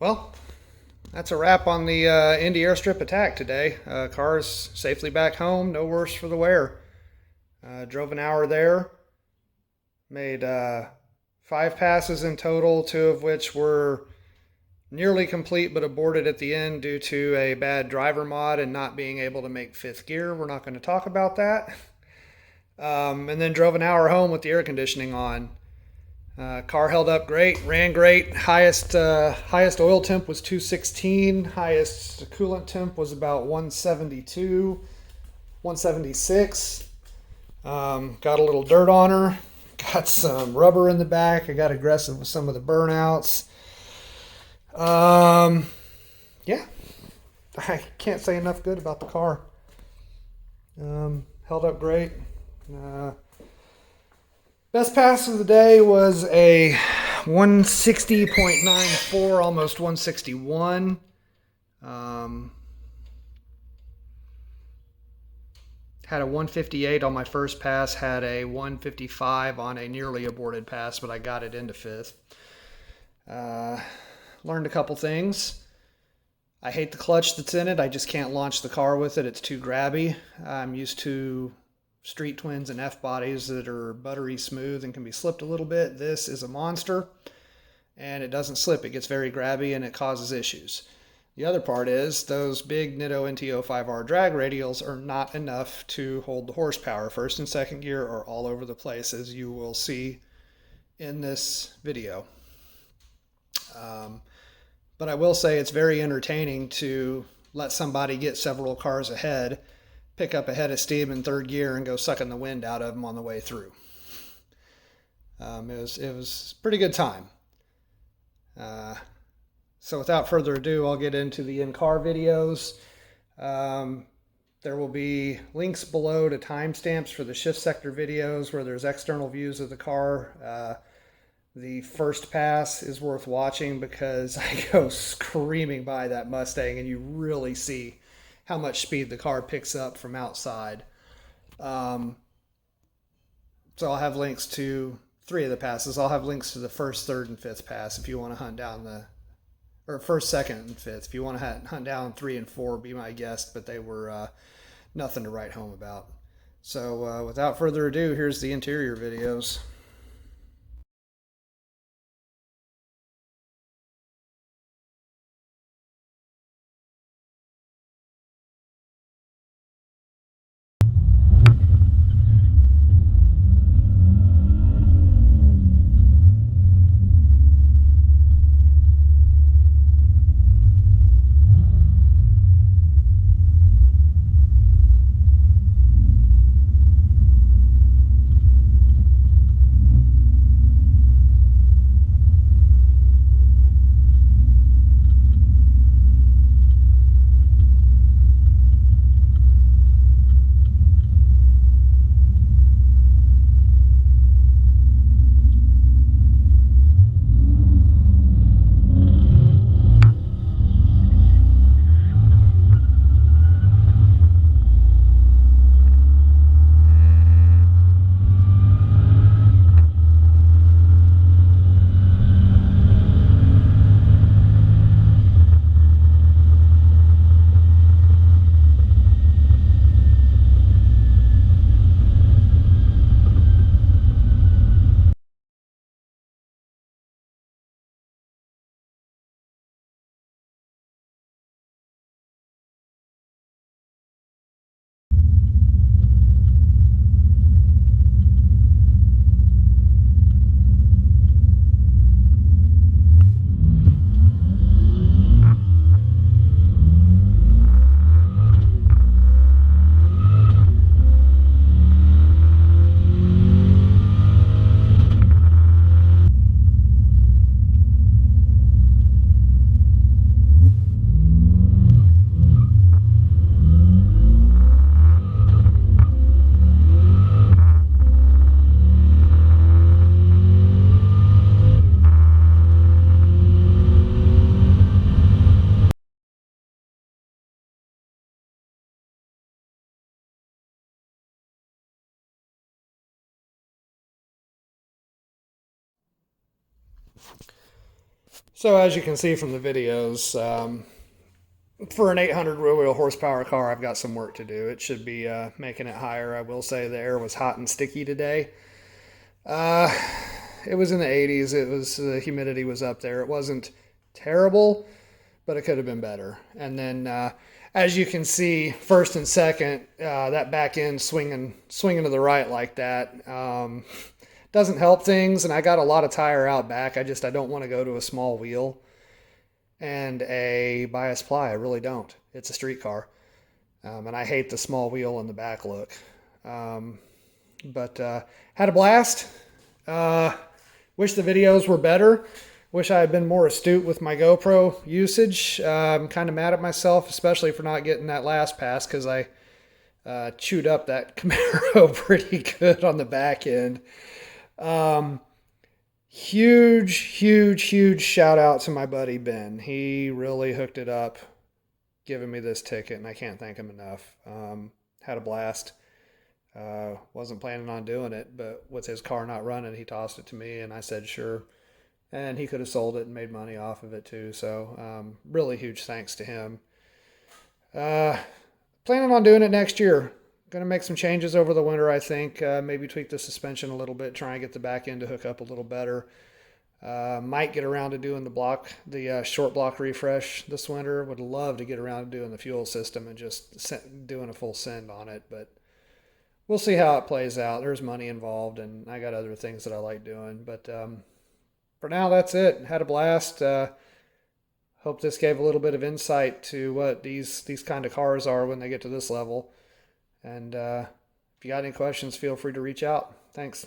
Well, that's a wrap on the Indy Airstrip attack today. Car's safely back home, no worse for the wear. Drove an hour there, made 5 passes in total, two of which were nearly complete but aborted at the end due to a bad driver mod and not being able to make fifth gear. We're not going to talk about that. And then drove an hour home with the air conditioning on. Car held up great, ran great. Highest oil temp was 216. Highest coolant temp was about 172, 176. Got a little dirt on her. Got some rubber in the back. I got aggressive with some of the burnouts. Yeah, I can't say enough good about the car. Held up great. Best pass of the day was a 160.94, almost 161. Had a 158 on my first pass, had a 155 on a nearly aborted pass, but I got it into fifth. Learned a couple things. I hate the clutch that's in it. I just can't launch the car with it. It's too grabby. I'm used to street twins and F bodies that are buttery smooth and can be slipped a little bit. This is a monster, and it doesn't slip. It gets very grabby and it causes issues. The other part is those big Nitto NT05R drag radials are not enough to hold the horsepower. First and second gear are all over the place, as you will see in this video. But I will say it's very entertaining to let somebody get several cars ahead, pick up a head of steam in third gear, and go sucking the wind out of them on the way through. It was a pretty good time. So without further ado, I'll get into the in-car videos. There will be links below to timestamps for the shift sector videos where there's external views of the car. The first pass is worth watching because I go screaming by that Mustang and you really see how much speed the car picks up from outside. So I'll have links to 3 of the passes. I'll have links to the first, third, and fifth pass if you want to hunt down or first, second, and fifth. If you want to hunt down 3 and 4, be my guest, but they were nothing to write home about. So without further ado, here's the interior videos. So as you can see from the videos, for an 800 rear wheel horsepower car, I've got some work to do. It should be making it higher. I will say the air was hot and sticky today. It was in the 80s. The humidity was up there. It wasn't terrible, but it could have been better. And then, as you can see, first and second, that back end swinging to the right like that doesn't help things. And I got a lot of tire out back. I don't want to go to a small wheel and a bias ply. I really don't. It's a street car, and I hate the small wheel in the back look. But had a blast. Wish the videos were better. Wish I had been more astute with my GoPro usage. I'm kind of mad at myself, especially for not getting that last pass, because I chewed up that Camaro pretty good on the back end. Huge shout out to my buddy Ben. He really hooked it up, giving me this ticket, and I can't thank him enough. Had a blast. Wasn't planning on doing it, but with his car not running, he tossed it to me, and I said sure. And he could have sold it and made money off of it too. So really huge thanks to him. Planning on doing it next year. Going to make some changes over the winter, I think. Maybe tweak the suspension a little bit, try and get the back end to hook up a little better. Might get around to doing the short block refresh this winter. Would love to get around to doing the fuel system and just doing a full send on it, but we'll see how it plays out. There's money involved, and I got other things that I like doing. But for now, that's it. Had a blast. Hope this gave a little bit of insight to what these kind of cars are when they get to this level. And if you got any questions, feel free to reach out. Thanks.